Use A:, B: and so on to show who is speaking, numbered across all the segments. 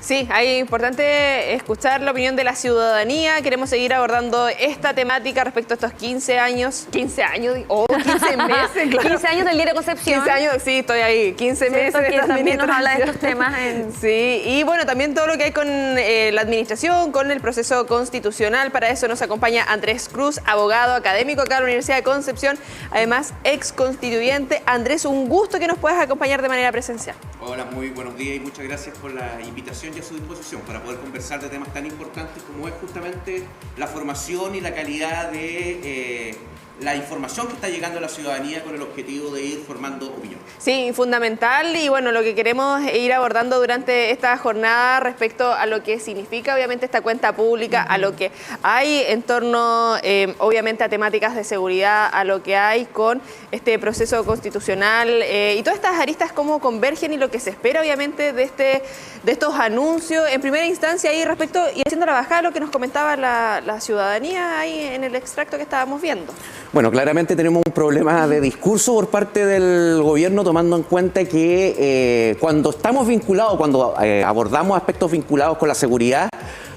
A: Sí, es importante escuchar la opinión de la ciudadanía. Queremos seguir abordando esta temática respecto a estos 15 años. 15 meses, claro.
B: 15 años del Diario Concepción.
A: 15 años, sí, estoy ahí. 15 meses
B: que también nos habla de estos temas.
A: Sí, y bueno, también todo lo que hay con la administración, con el proceso constitucional. Para eso nos acompaña Andrés Cruz, abogado académico acá en la Universidad de Concepción, además ex constituyente. Andrés, un gusto que nos puedas acompañar de manera presencial.
C: Hola, muy buenos días y muchas gracias por la invitación y a su disposición para poder conversar de temas tan importantes como es justamente la formación y la calidad de la información que está llegando a la ciudadanía con el objetivo de ir formando opinión.
A: Sí, fundamental, y bueno, lo que queremos ir abordando durante esta jornada respecto a lo que significa obviamente esta cuenta pública, a lo que hay en torno obviamente a temáticas de seguridad, a lo que hay con este proceso constitucional y todas estas aristas cómo convergen y lo que se espera obviamente de estos anuncios. En primera instancia ahí respecto y haciendo la bajada lo que nos comentaba la ciudadanía ahí en el extracto que estábamos viendo.
C: Bueno, claramente tenemos un problema de discurso por parte del gobierno, tomando en cuenta que cuando estamos vinculados, cuando abordamos aspectos vinculados con la seguridad,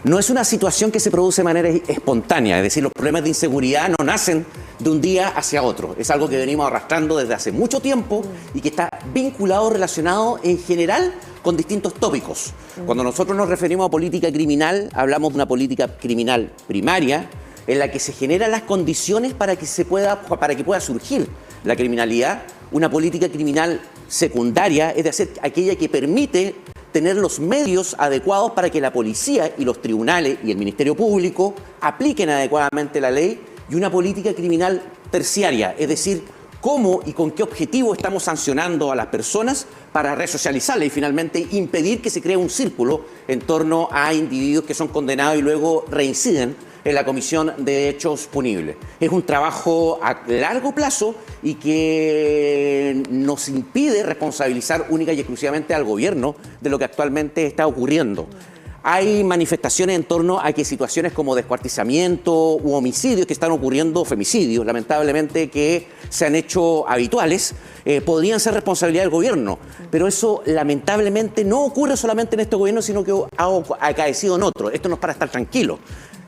C: no es una situación que se produce de manera espontánea, es decir, los problemas de inseguridad no nacen de un día hacia otro, es algo que venimos arrastrando desde hace mucho tiempo y que está vinculado, relacionado en general con distintos tópicos. Cuando nosotros nos referimos a política criminal, hablamos de una política criminal primaria, en la que se generan las condiciones para que pueda surgir la criminalidad, una política criminal secundaria, es decir, aquella que permite tener los medios adecuados para que la policía y los tribunales y el Ministerio Público apliquen adecuadamente la ley, y una política criminal terciaria, es decir, cómo y con qué objetivo estamos sancionando a las personas para resocializarlas y finalmente impedir que se cree un círculo en torno a individuos que son condenados y luego reinciden en la comisión de hechos punibles. Es un trabajo a largo plazo y que nos impide responsabilizar única y exclusivamente al gobierno de lo que actualmente está ocurriendo. Hay manifestaciones en torno a que situaciones como descuartizamiento u homicidios que están ocurriendo, femicidios, lamentablemente, que se han hecho habituales, podrían ser responsabilidad del gobierno. Pero eso, lamentablemente, no ocurre solamente en este gobierno, sino que ha acaecido en otros. Esto no es para estar tranquilos,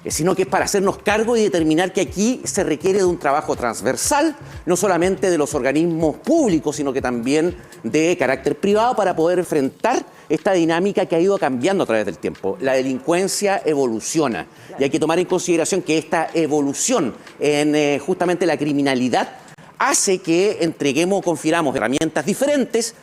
C: sino que es para hacernos cargo y determinar que aquí se requiere de un trabajo transversal, no solamente de los organismos públicos, sino que también de carácter privado para poder enfrentar esta dinámica que ha ido cambiando a través del tiempo. La delincuencia evoluciona y hay que tomar en consideración que esta evolución en justamente la criminalidad hace que entreguemos o confiramos herramientas diferentes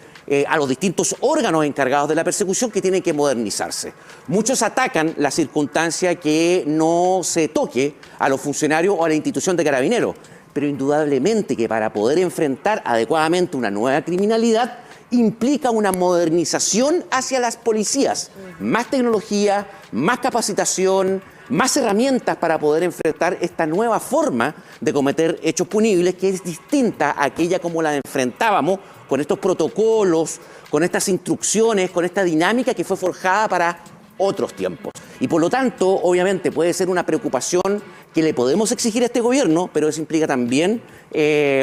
C: a los distintos órganos encargados de la persecución que tienen que modernizarse. Muchos atacan la circunstancia que no se toque a los funcionarios o a la institución de carabineros, pero indudablemente que para poder enfrentar adecuadamente una nueva criminalidad implica una modernización hacia las policías, más tecnología, más capacitación, más herramientas para poder enfrentar esta nueva forma de cometer hechos punibles que es distinta a aquella como la enfrentábamos con estos protocolos, con estas instrucciones, con esta dinámica que fue forjada para otros tiempos. Y por lo tanto, obviamente, puede ser una preocupación que le podemos exigir a este gobierno, pero eso implica también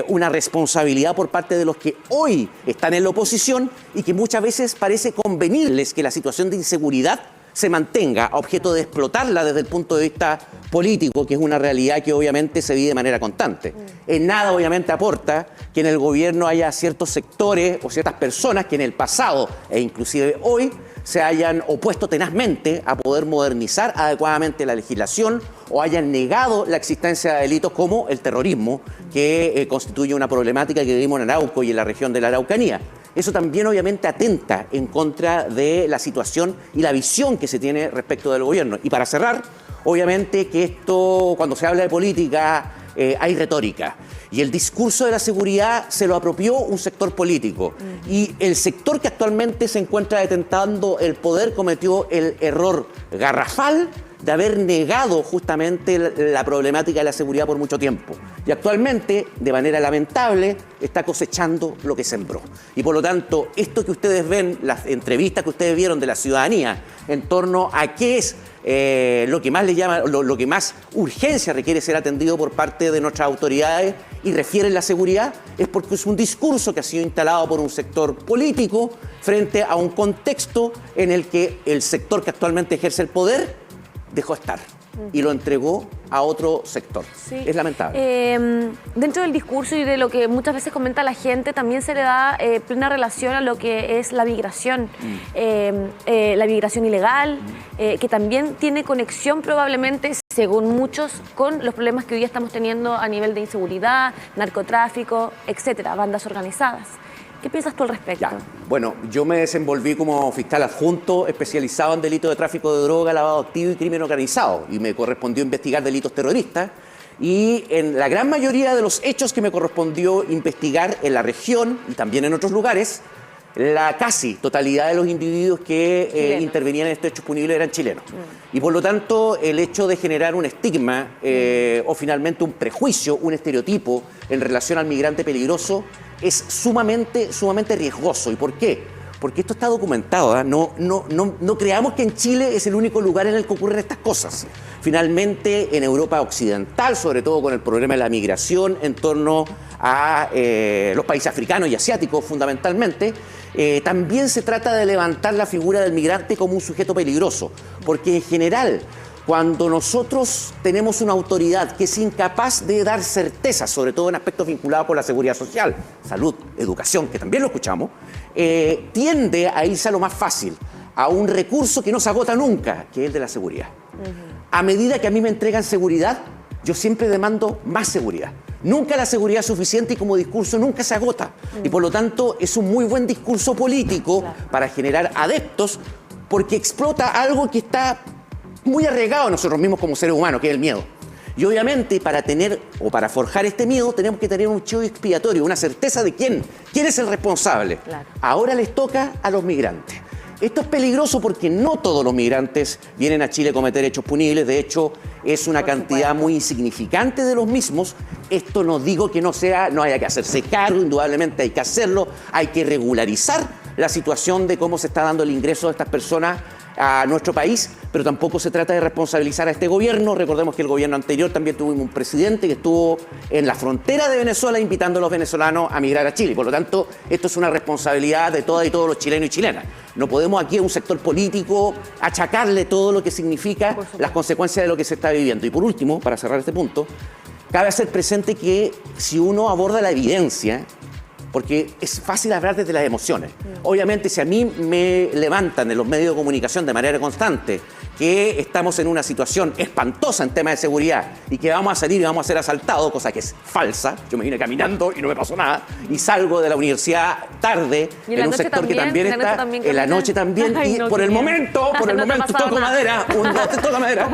C: una responsabilidad por parte de los que hoy están en la oposición y que muchas veces parece convenirles que la situación de inseguridad se mantenga a objeto de explotarla desde el punto de vista político, que es una realidad que obviamente se vive de manera constante. En nada obviamente aporta que en el gobierno haya ciertos sectores o ciertas personas que en el pasado e inclusive hoy se hayan opuesto tenazmente a poder modernizar adecuadamente la legislación o hayan negado la existencia de delitos como el terrorismo, que constituye una problemática que vivimos en Arauco y en la región de la Araucanía. Eso también obviamente atenta en contra de la situación y la visión que se tiene respecto del gobierno. Y para cerrar, obviamente que esto, cuando se habla de política, hay retórica. Y el discurso de la seguridad se lo apropió un sector político. Y el sector que actualmente se encuentra detentando el poder cometió el error garrafal de haber negado justamente la problemática de la seguridad por mucho tiempo. Y actualmente, de manera lamentable, está cosechando lo que sembró. Y por lo tanto, esto que ustedes ven, las entrevistas que ustedes vieron de la ciudadanía en torno a qué es lo que más le llama, lo que más urgencia requiere ser atendido por parte de nuestras autoridades, y refieren la seguridad, es porque es un discurso que ha sido instalado por un sector político frente a un contexto en el que el sector que actualmente ejerce el poder dejó estar y lo entregó a otro sector.
B: Sí.
C: Es lamentable.
B: Dentro del discurso y de lo que muchas veces comenta la gente, también se le da plena relación a lo que es la migración. La migración ilegal, que también tiene conexión probablemente, según muchos, con los problemas que hoy día estamos teniendo a nivel de inseguridad, narcotráfico, etcétera, bandas organizadas. ¿Qué piensas tú al respecto?
C: Ya. Bueno, yo me desenvolví como fiscal adjunto especializado en delitos de tráfico de droga, lavado activo y crimen organizado. Y me correspondió investigar delitos terroristas. Y en la gran mayoría de los hechos que me correspondió investigar en la región y también en otros lugares, la casi totalidad de los individuos que intervenían en estos hechos punibles eran chilenos. Y por lo tanto, el hecho de generar un estigma o finalmente un prejuicio, un estereotipo en relación al migrante peligroso es sumamente riesgoso. ¿Y por qué? Porque esto está documentado, ¿eh? No creamos que en Chile es el único lugar en el que ocurren estas cosas. Finalmente, en Europa Occidental, sobre todo con el problema de la migración en torno a los países africanos y asiáticos fundamentalmente, también se trata de levantar la figura del migrante como un sujeto peligroso, porque en general, cuando nosotros tenemos una autoridad que es incapaz de dar certezas, sobre todo en aspectos vinculados con la seguridad social, salud, educación, que también lo escuchamos, tiende a irse a lo más fácil, a un recurso que no se agota nunca, que es el de la seguridad. A medida que a mí me entregan seguridad, yo siempre demando más seguridad. Nunca la seguridad es suficiente y como discurso nunca se agota. Y por lo tanto es un muy buen discurso político para generar adeptos, porque explota algo que está muy arraigado a nosotros mismos como seres humanos, que es el miedo. Y obviamente para tener o para forjar este miedo tenemos que tener un chivo expiatorio, una certeza de quién es el responsable.
B: Claro.
C: Ahora les toca a los migrantes. Esto es peligroso porque no todos los migrantes vienen a Chile a cometer hechos punibles. De hecho, es una cantidad muy insignificante de los mismos. Esto no digo que no haya que hacerse cargo, indudablemente hay que hacerlo. Hay que regularizar la situación de cómo se está dando el ingreso de estas personas a nuestro país, pero tampoco se trata de responsabilizar a este gobierno. Recordemos que el gobierno anterior también tuvimos un presidente que estuvo en la frontera de Venezuela invitando a los venezolanos a migrar a Chile. Por lo tanto, esto es una responsabilidad de todas y todos los chilenos y chilenas. No podemos aquí a un sector político achacarle todo lo que significa las consecuencias de lo que se está viviendo. Y por último, para cerrar este punto, cabe hacer presente que si uno aborda la evidencia, porque es fácil hablar desde las emociones. Obviamente, si a mí me levantan en los medios de comunicación de manera constante que estamos en una situación espantosa en temas de seguridad y que vamos a salir y vamos a ser asaltados, cosa que es falsa, yo me vine caminando y no me pasó nada, y salgo de la universidad tarde en un sector que también está, en la noche también, y por el momento, toco madera, toco madera,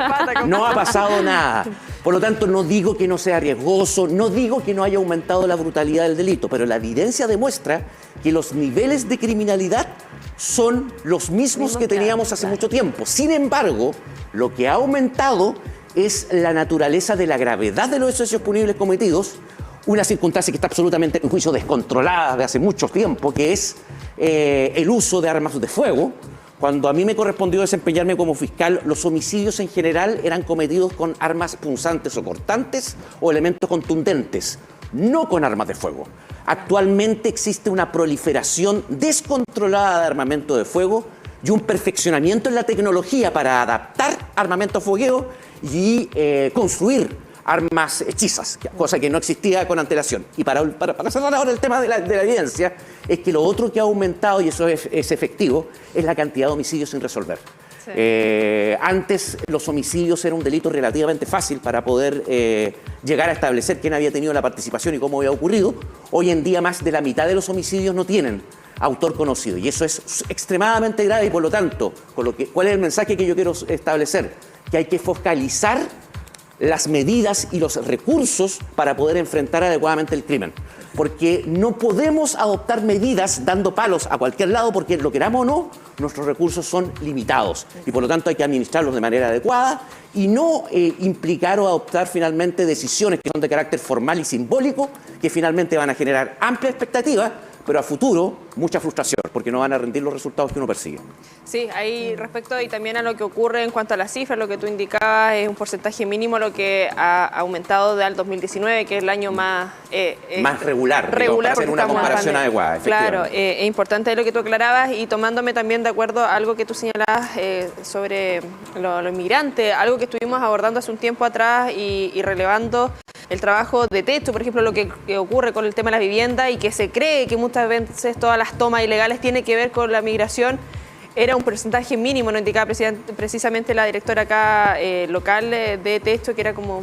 C: no ha pasado nada. Por lo tanto, no digo que no sea riesgoso, no digo que no haya aumentado la brutalidad del delito, pero la evidencia demuestra que los niveles de criminalidad son los mismos que teníamos hace mucho tiempo. Sin embargo, lo que ha aumentado es la naturaleza de la gravedad de los hechos punibles cometidos, una circunstancia que está absolutamente, en juicio, descontrolada de hace mucho tiempo, que es el uso de armas de fuego. Cuando a mí me correspondió desempeñarme como fiscal, los homicidios en general eran cometidos con armas punzantes o cortantes o elementos contundentes, no con armas de fuego. Actualmente existe una proliferación descontrolada de armamento de fuego y un perfeccionamiento en la tecnología para adaptar armamento a fogueo y construir armas hechizas, cosa que no existía con antelación. Y para cerrar ahora el tema de la evidencia, es que lo otro que ha aumentado, y eso es efectivo, es la cantidad de homicidios sin resolver. Sí. Antes los homicidios era un delito relativamente fácil para poder llegar a establecer quién había tenido la participación y cómo había ocurrido. Hoy en día más de la mitad de los homicidios no tienen autor conocido, y eso es extremadamente grave. Y por lo tanto, ¿cuál es el mensaje que yo quiero establecer? Que hay que focalizar las medidas y los recursos para poder enfrentar adecuadamente el crimen. Porque no podemos adoptar medidas dando palos a cualquier lado, porque lo queramos o no, nuestros recursos son limitados. Y por lo tanto hay que administrarlos de manera adecuada y no implicar o adoptar finalmente decisiones que son de carácter formal y simbólico, que finalmente van a generar amplia expectativa, pero a futuro mucha frustración, porque no van a rendir los resultados que uno persigue.
A: Sí, ahí respecto y también a lo que ocurre en cuanto a las cifras, lo que tú indicabas es un porcentaje mínimo lo que ha aumentado al 2019, que es el año más
C: regular,
A: para
C: hacer una comparación adecuada.
A: Claro, es importante lo que tú aclarabas y tomándome también de acuerdo a algo que tú señalabas sobre los inmigrantes, algo que estuvimos abordando hace un tiempo atrás y relevando el trabajo de techo, por ejemplo, lo que ocurre con el tema de la vivienda y que se cree que muchas veces todas las tomas ilegales tienen que ver con la migración. Era un porcentaje mínimo, no indicaba precisamente la directora acá local de techo, que era como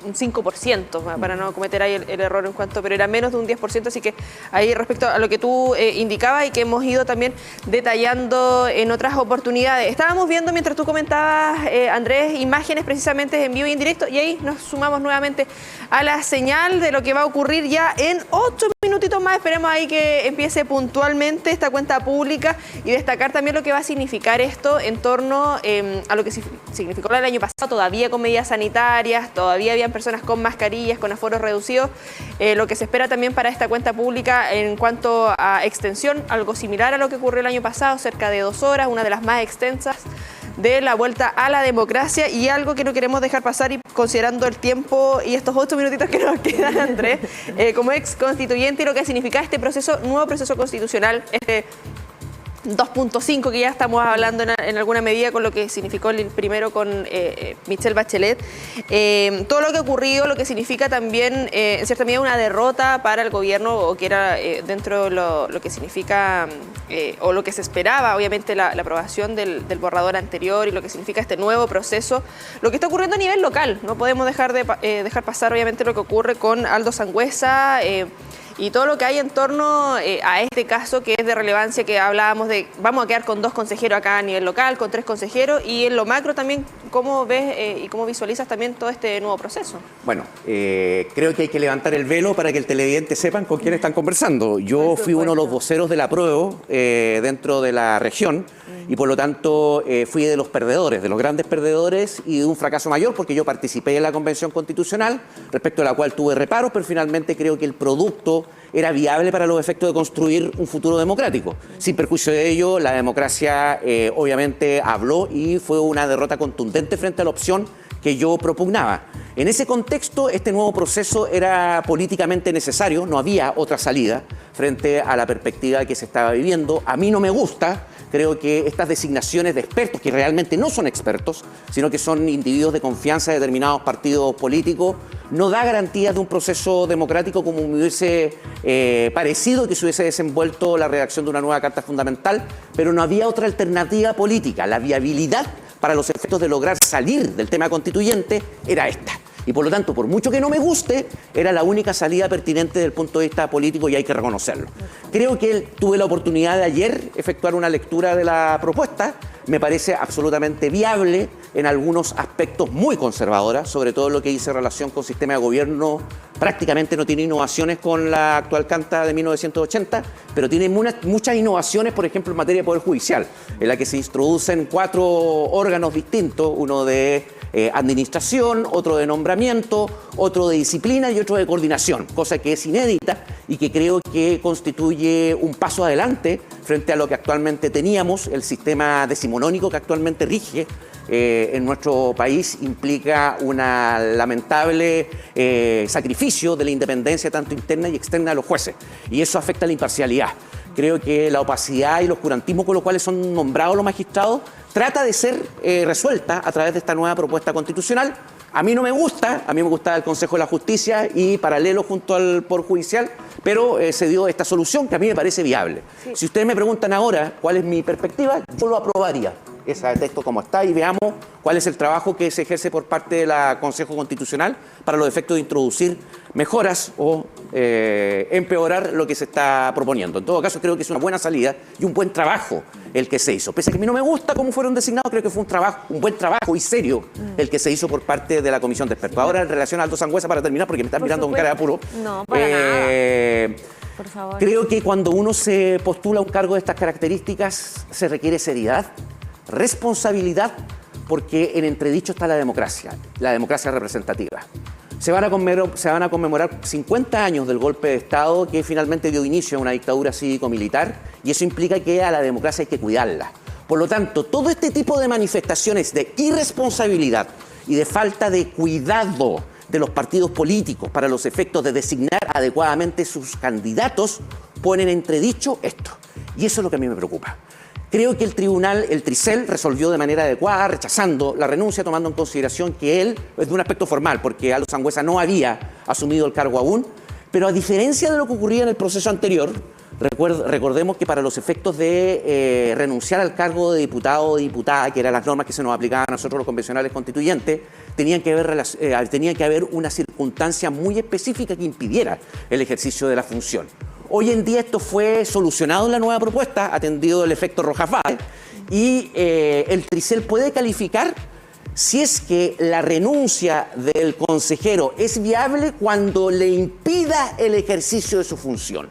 A: un 5%, para no cometer ahí el error en cuanto, pero era menos de un 10%, así que ahí respecto a lo que tú indicabas y que hemos ido también detallando en otras oportunidades. Estábamos viendo mientras tú comentabas, Andrés, imágenes precisamente en vivo y en directo, y ahí nos sumamos nuevamente a la señal de lo que va a ocurrir ya en 8 minutitos más. Esperemos ahí que empiece puntualmente esta cuenta pública y destacar también lo que va a significar esto en torno a lo que significó el año pasado, todavía con medidas sanitarias, todavía habían personas con mascarillas, con aforos reducidos, lo que se espera también para esta cuenta pública en cuanto a extensión, algo similar a lo que ocurrió el año pasado, cerca de 2 horas, una de las más extensas de la vuelta a la democracia, y algo que no queremos dejar pasar, y considerando el tiempo y estos 8 minutitos que nos quedan, Andrés, como ex constituyente y lo que significa este proceso, nuevo proceso constitucional, este 2.5 que ya estamos hablando en alguna medida con lo que significó el primero con Michelle Bachelet, todo lo que ha ocurrido, lo que significa también en cierta medida una derrota para el gobierno, o que era dentro de lo que significa o lo que se esperaba, obviamente la aprobación del borrador anterior, y lo que significa este nuevo proceso, lo que está ocurriendo a nivel local. No podemos dejar pasar obviamente lo que ocurre con Aldo Sangüesa, y todo lo que hay en torno a este caso, que es de relevancia, que hablábamos de, vamos a quedar con 2 consejeros acá a nivel local, con 3 consejeros, y en lo macro también, ¿cómo ves y cómo visualizas también todo este nuevo proceso?
C: Bueno, creo que hay que levantar el velo para que el televidente sepan con quién están conversando. Yo fui uno de los voceros del apruebo dentro de la región, y por lo tanto fui de los perdedores, de los grandes perdedores, y de un fracaso mayor, porque yo participé en la Convención Constitucional, respecto a la cual tuve reparos, pero finalmente creo que el producto era viable para los efectos de construir un futuro democrático. Sin perjuicio de ello, la democracia obviamente habló, y fue una derrota contundente frente a la opción que yo propugnaba. En ese contexto, este nuevo proceso era políticamente necesario, no había otra salida frente a la perspectiva que se estaba viviendo. A mí no me gusta. Creo que estas designaciones de expertos, que realmente no son expertos, sino que son individuos de confianza de determinados partidos políticos, no da garantías de un proceso democrático como me hubiese parecido que se hubiese desenvuelto la redacción de una nueva Carta Fundamental, pero no había otra alternativa política. La viabilidad para los efectos de lograr salir del tema constituyente era esta. Y por lo tanto, por mucho que no me guste, era la única salida pertinente desde el punto de vista político, y hay que reconocerlo. Creo que tuve la oportunidad de ayer efectuar una lectura de la propuesta. Me parece absolutamente viable, en algunos aspectos muy conservadora, sobre todo lo que dice relación con sistema de gobierno. Prácticamente no tiene innovaciones con la actual Carta de 1980, pero tiene muchas innovaciones, por ejemplo, en materia de Poder Judicial, en la que se introducen 4 órganos distintos, uno de administración, otro de nombramiento, otro de disciplina y otro de coordinación, cosa que es inédita y que creo que constituye un paso adelante frente a lo que actualmente teníamos. El sistema decimonónico que actualmente rige en nuestro país implica un lamentable sacrificio de la independencia tanto interna y externa de los jueces, y eso afecta a la imparcialidad. Creo que la opacidad y el oscurantismo con los cuales son nombrados los magistrados trata de ser resuelta a través de esta nueva propuesta constitucional. A mí no me gusta, a mí me gusta el Consejo de la Justicia y paralelo junto al Poder Judicial, pero se dio esta solución que a mí me parece viable. Sí. Si ustedes me preguntan ahora cuál es mi perspectiva, yo lo aprobaría, ese texto como está, y veamos cuál es el trabajo que se ejerce por parte del Consejo Constitucional para los efectos de introducir mejoras o empeorar lo que se está proponiendo. En todo caso, creo que es una buena salida y un buen trabajo el que se hizo. Pese a que a mí no me gusta cómo fueron designados, creo que fue un buen trabajo y serio el que se hizo por parte de la Comisión de Expertos. Ahora, en relación a Aldo Sangüesa, para terminar, porque me están mirando con cara de apuro.
B: No, para nada. Por favor.
C: Creo que cuando uno se postula a un cargo de estas características, se requiere seriedad, responsabilidad, porque en entredicho está la democracia representativa. Se van a conmemorar 50 años del golpe de Estado que finalmente dio inicio a una dictadura cívico-militar, y eso implica que a la democracia hay que cuidarla. Por lo tanto, todo este tipo de manifestaciones de irresponsabilidad y de falta de cuidado de los partidos políticos para los efectos de designar adecuadamente sus candidatos ponen en entredicho esto. Y eso es lo que a mí me preocupa. Creo que el tribunal, el Tricel, resolvió de manera adecuada, rechazando la renuncia, tomando en consideración que él, es de un aspecto formal, porque Aldo Sangüesa no había asumido el cargo aún, pero a diferencia de lo que ocurría en el proceso anterior, recordemos que para los efectos de renunciar al cargo de diputado o de diputada, que eran las normas que se nos aplicaban a nosotros los convencionales constituyentes, tenía que haber una circunstancia muy específica que impidiera el ejercicio de la función. Hoy en día esto fue solucionado en la nueva propuesta, atendido el efecto Rojas Vázquez, y el Tricel puede calificar si es que la renuncia del consejero es viable cuando le impida el ejercicio de su función.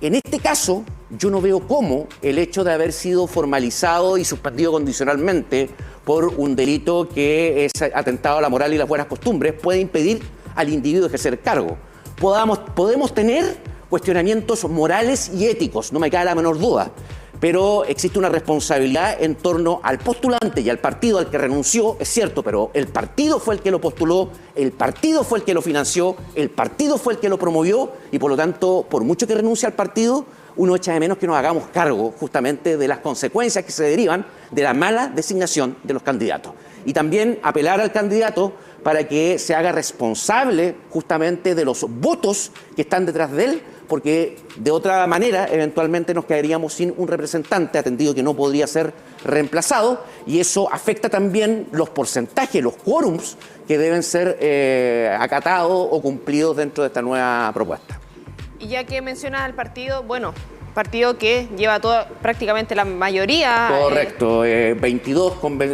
C: En este caso, yo no veo cómo el hecho de haber sido formalizado y suspendido condicionalmente por un delito que es atentado a la moral y las buenas costumbres puede impedir al individuo ejercer el cargo. Podemos tener cuestionamientos morales y éticos, no me cabe la menor duda, pero existe una responsabilidad en torno al postulante y al partido al que renunció, es cierto, pero el partido fue el que lo postuló, el partido fue el que lo financió, el partido fue el que lo promovió, y por lo tanto, por mucho que renuncie al partido, uno echa de menos que nos hagamos cargo justamente de las consecuencias que se derivan de la mala designación de los candidatos. Y también apelar al candidato para que se haga responsable justamente de los votos que están detrás de él, porque de otra manera eventualmente nos quedaríamos sin un representante, atendido que no podría ser reemplazado, y eso afecta también los porcentajes, los quórums que deben ser acatados o cumplidos dentro de esta nueva propuesta.
A: Y ya que mencionas al partido, bueno, partido que lleva prácticamente la mayoría.
C: Correcto, 22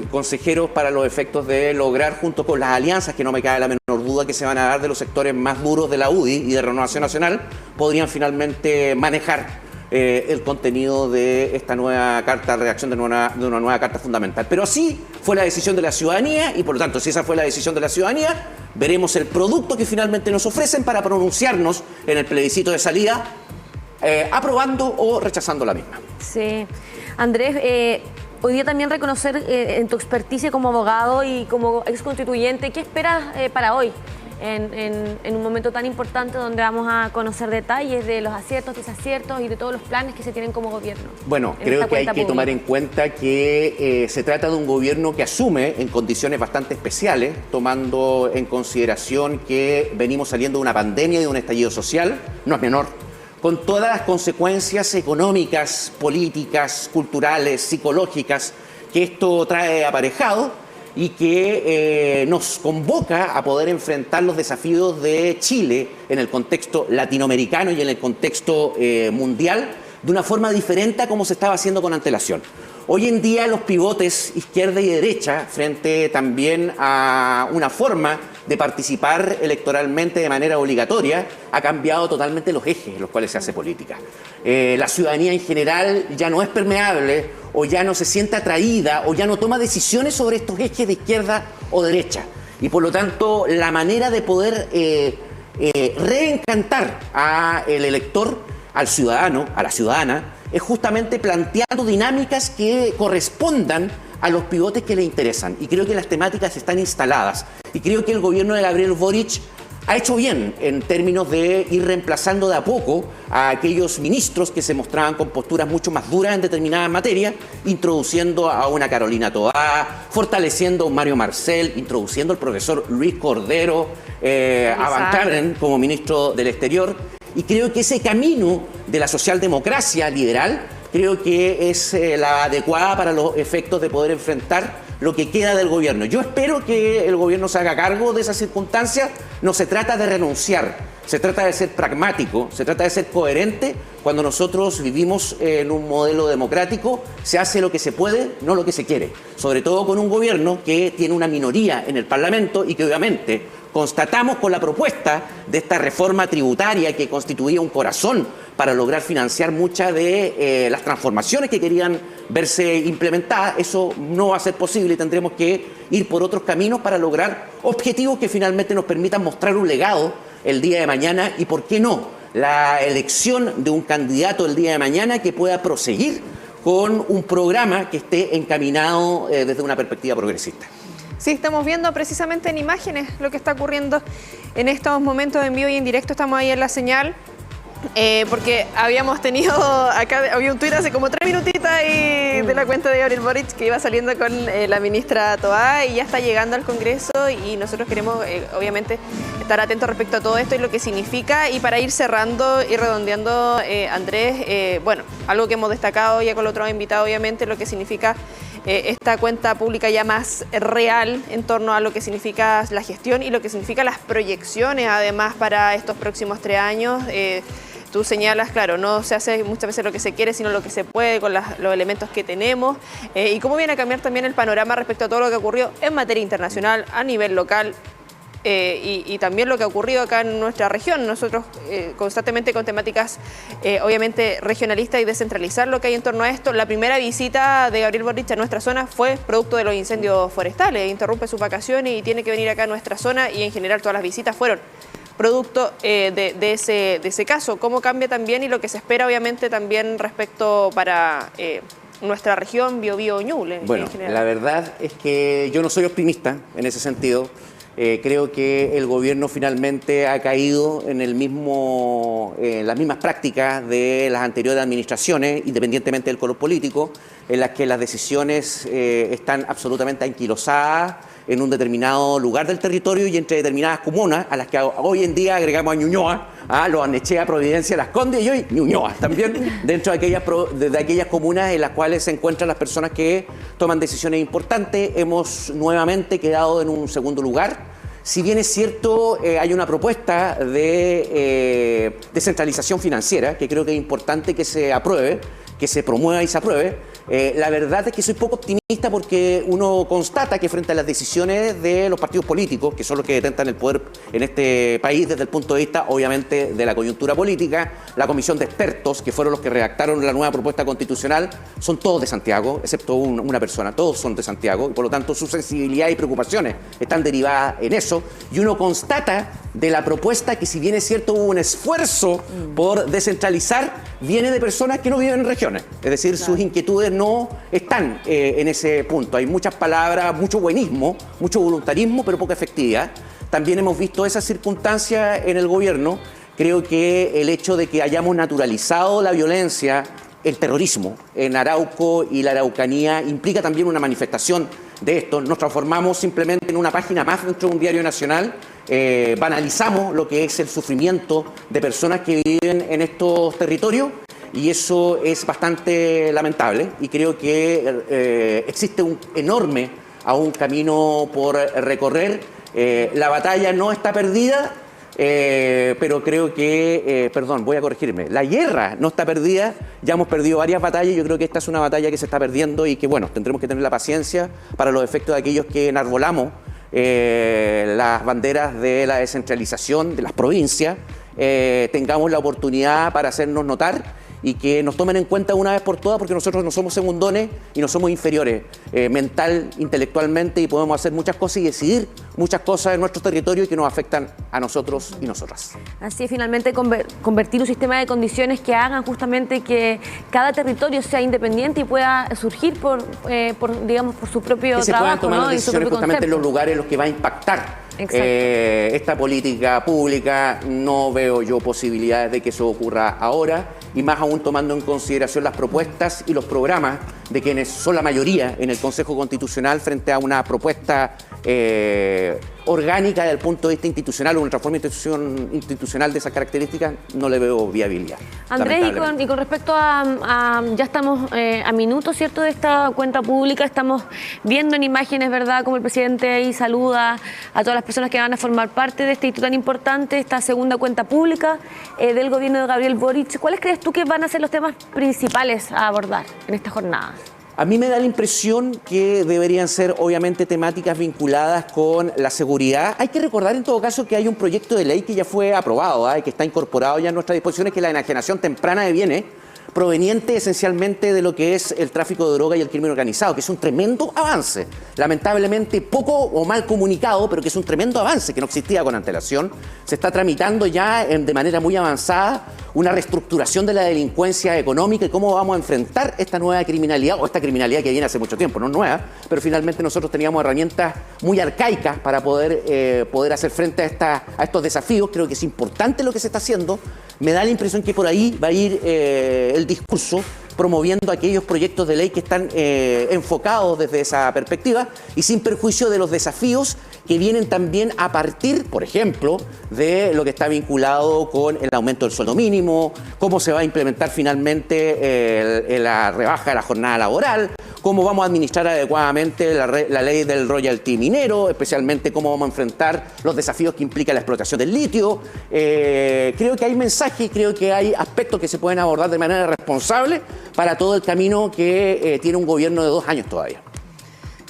C: consejeros para los efectos de lograr, junto con las alianzas, que no me cabe la menor duda que se van a dar de los sectores más duros de la UDI y de Renovación Nacional, podrían finalmente manejar el contenido de esta nueva carta, redacción de una nueva carta fundamental. Pero así fue la decisión de la ciudadanía, y por lo tanto, si esa fue la decisión de la ciudadanía, veremos el producto que finalmente nos ofrecen para pronunciarnos en el plebiscito de salida, aprobando o rechazando la misma.
B: Sí. Andrés, hoy día también reconocer en tu experticia como abogado y como ex constituyente, ¿qué esperas para hoy? En un momento tan importante donde vamos a conocer detalles de los aciertos, desaciertos y de todos los planes que se tienen como gobierno.
C: Bueno, creo que hay que tomar en cuenta que se trata de un gobierno que asume en condiciones bastante especiales, tomando en consideración que venimos saliendo de una pandemia y de un estallido social, no es menor, con todas las consecuencias económicas, políticas, culturales, psicológicas que esto trae aparejado, y que nos convoca a poder enfrentar los desafíos de Chile en el contexto latinoamericano y en el contexto mundial de una forma diferente a como se estaba haciendo con antelación. Hoy en día los pivotes izquierda y derecha, frente también a una forma de participar electoralmente de manera obligatoria, ha cambiado totalmente los ejes en los cuales se hace política. La ciudadanía en general ya no es permeable, o ya no se siente atraída, o ya no toma decisiones sobre estos ejes de izquierda o derecha. Y por lo tanto, la manera de poder reencantar al elector, al ciudadano, a la ciudadana, es justamente planteando dinámicas que correspondan a los pivotes que le interesan. Y creo que las temáticas están instaladas. Y creo que el gobierno de Gabriel Boric ha hecho bien en términos de ir reemplazando de a poco a aquellos ministros que se mostraban con posturas mucho más duras en determinadas materias, introduciendo a una Carolina Toá, fortaleciendo a un Mario Marcel, introduciendo al profesor Luis Cordero, a Van Karen como ministro del Exterior. Y creo que ese camino de la socialdemocracia liberal creo que es la adecuada para los efectos de poder enfrentar lo que queda del gobierno. Yo espero que el gobierno se haga cargo de esas circunstancias. No se trata de renunciar, se trata de ser pragmático, se trata de ser coherente. Cuando nosotros vivimos en un modelo democrático, se hace lo que se puede, no lo que se quiere. Sobre todo con un gobierno que tiene una minoría en el Parlamento y que obviamente constatamos con la propuesta de esta reforma tributaria que constituía un corazón para lograr financiar muchas de las transformaciones que querían verse implementada, eso no va a ser posible y tendremos que ir por otros caminos para lograr objetivos que finalmente nos permitan mostrar un legado el día de mañana y, ¿por qué no?, la elección de un candidato el día de mañana que pueda proseguir con un programa que esté encaminado desde una perspectiva progresista.
A: Sí, estamos viendo precisamente en imágenes lo que está ocurriendo en estos momentos en vivo y en directo. Estamos ahí en la señal. Porque habíamos tenido, acá había un tuit hace como 3 minutitos ahí de la cuenta de Gabriel Boric que iba saliendo con la ministra Toá y ya está llegando al Congreso y nosotros queremos obviamente estar atentos respecto a todo esto y lo que significa. Y para ir cerrando y redondeando, Andrés, bueno, algo que hemos destacado ya con el otro invitado, obviamente, lo que significa esta cuenta pública ya más real en torno a lo que significa la gestión y lo que significa las proyecciones además para estos próximos 3 años. Tú señalas, claro, no se hace muchas veces lo que se quiere, sino lo que se puede con los elementos que tenemos. Y cómo viene a cambiar también el panorama respecto a todo lo que ocurrió en materia internacional, a nivel local, y también lo que ha ocurrido acá en nuestra región. Nosotros constantemente con temáticas obviamente regionalistas y descentralizar lo que hay en torno a esto. La primera visita de Gabriel Boric a nuestra zona fue producto de los incendios forestales. Interrumpe sus vacaciones y tiene que venir acá a nuestra zona y en general todas las visitas fueron producto de ese caso. ¿Cómo cambia también y lo que se espera obviamente también respecto para nuestra región Biobío Ñuble?
C: Bueno, la verdad es que yo no soy optimista en ese sentido. Creo que el gobierno finalmente ha caído en las mismas prácticas de las anteriores administraciones, independientemente del color político, en las que las decisiones están absolutamente anquilosadas en un determinado lugar del territorio y entre determinadas comunas, a las que hoy en día agregamos a Ñuñoa, a Lo Barnechea, Providencia, Las Condes y hoy Ñuñoa, también dentro de aquellas comunas en las cuales se encuentran las personas que toman decisiones importantes. Hemos nuevamente quedado en un segundo lugar. Si bien es cierto, hay una propuesta de descentralización financiera, que creo que es importante que se apruebe, que se promueva y se apruebe. La verdad es que soy poco optimista porque uno constata que frente a las decisiones de los partidos políticos, que son los que detentan el poder en este país desde el punto de vista, obviamente, de la coyuntura política, la comisión de expertos, que fueron los que redactaron la nueva propuesta constitucional, son todos de Santiago, excepto una persona, todos son de Santiago, y por lo tanto su sensibilidad y preocupaciones están derivadas en eso, y uno constata de la propuesta que, si bien es cierto hubo un esfuerzo por descentralizar, viene de personas que no viven en regiones, es decir, sus inquietudes no están en ese punto. Hay muchas palabras, mucho buenismo, mucho voluntarismo, pero poca efectividad. También hemos visto esas circunstancias en el gobierno. Creo que el hecho de que hayamos naturalizado la violencia, el terrorismo en Arauco y la Araucanía implica también una manifestación de esto. Nos transformamos simplemente en una página más dentro de un diario nacional. Banalizamos lo que es el sufrimiento de personas que viven en estos territorios. Y eso es bastante lamentable y creo que existe un enorme aún camino por recorrer. La batalla no está perdida, pero creo que, voy a corregirme, la guerra no está perdida, ya hemos perdido varias batallas, yo creo que esta es una batalla que se está perdiendo y que, bueno, tendremos que tener la paciencia para los efectos de aquellos que enarbolamos las banderas de la descentralización de las provincias, tengamos la oportunidad para hacernos notar y que nos tomen en cuenta una vez por todas, porque nosotros no somos segundones y no somos inferiores mental, intelectualmente, y podemos hacer muchas cosas y decidir muchas cosas en nuestro territorio y que nos afectan a nosotros y nosotras.
B: Así es, finalmente convertir un sistema de condiciones que hagan justamente que cada territorio sea independiente y pueda surgir por su propio
C: que se
B: trabajo,
C: puedan tomar las decisiones justamente en los lugares en los que va a impactar esta política pública. No veo yo posibilidades de que eso ocurra ahora, y más aún tomando en consideración las propuestas y los programas de quienes son la mayoría en el Consejo Constitucional frente a una propuesta orgánica desde el punto de vista institucional, una transformación institucional de esas características. No le veo viabilidad.
B: Andrés, y con respecto a ya estamos a minutos, ¿cierto?, de esta cuenta pública, estamos viendo en imágenes, ¿verdad?, como el presidente ahí saluda a todas las personas que van a formar parte de este hito tan importante, esta segunda cuenta pública del gobierno de Gabriel Boric. ¿Cuáles crees tú que van a ser los temas principales a abordar en esta jornada?
C: A mí me da la impresión que deberían ser, obviamente, temáticas vinculadas con la seguridad. Hay que recordar, en todo caso, que hay un proyecto de ley que ya fue aprobado, que está incorporado ya en nuestras disposiciones, que es la enajenación temprana de bienes, proveniente esencialmente de lo que es el tráfico de droga y el crimen organizado, que es un tremendo avance, lamentablemente poco o mal comunicado, pero que es un tremendo avance que no existía con antelación. Se está tramitando ya de manera muy avanzada una reestructuración de la delincuencia económica y cómo vamos a enfrentar esta nueva criminalidad, o esta criminalidad que viene hace mucho tiempo, no es nueva, pero finalmente nosotros teníamos herramientas muy arcaicas para poder hacer frente a estos desafíos. Creo que es importante lo que se está haciendo. Me da la impresión que por ahí va a ir el discurso, promoviendo aquellos proyectos de ley que están enfocados desde esa perspectiva y sin perjuicio de los desafíos que vienen también a partir, por ejemplo, de lo que está vinculado con el aumento del sueldo mínimo, cómo se va a implementar finalmente la rebaja de la jornada laboral, cómo vamos a administrar adecuadamente la ley del royalty minero, especialmente cómo vamos a enfrentar los desafíos que implica la explotación del litio. Creo que hay mensajes, creo que hay aspectos que se pueden abordar de manera responsable para todo el camino que tiene un gobierno de 2 años todavía.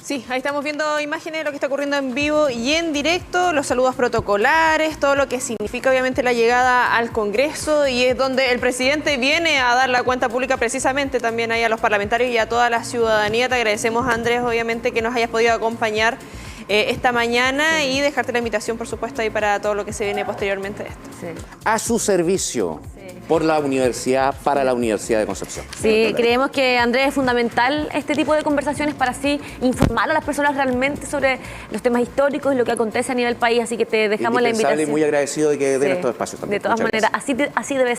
A: Sí, ahí estamos viendo imágenes de lo que está ocurriendo en vivo y en directo, los saludos protocolares, todo lo que significa obviamente la llegada al Congreso, y es donde el presidente viene a dar la cuenta pública precisamente también ahí a los parlamentarios y a toda la ciudadanía. Te agradecemos, Andrés, obviamente que nos hayas podido acompañar esta mañana y dejarte la invitación, por supuesto, ahí para todo lo que se viene posteriormente de esto.
B: Sí.
C: A su servicio. Por la universidad, para la Universidad de Concepción.
B: Sí, creemos que, Andrés, es fundamental este tipo de conversaciones para así informar a las personas realmente sobre los temas históricos y lo que acontece a nivel país, así que te dejamos la invitación.
C: Y muy agradecido de que den estos espacios también.
B: De todas maneras, así debe ser.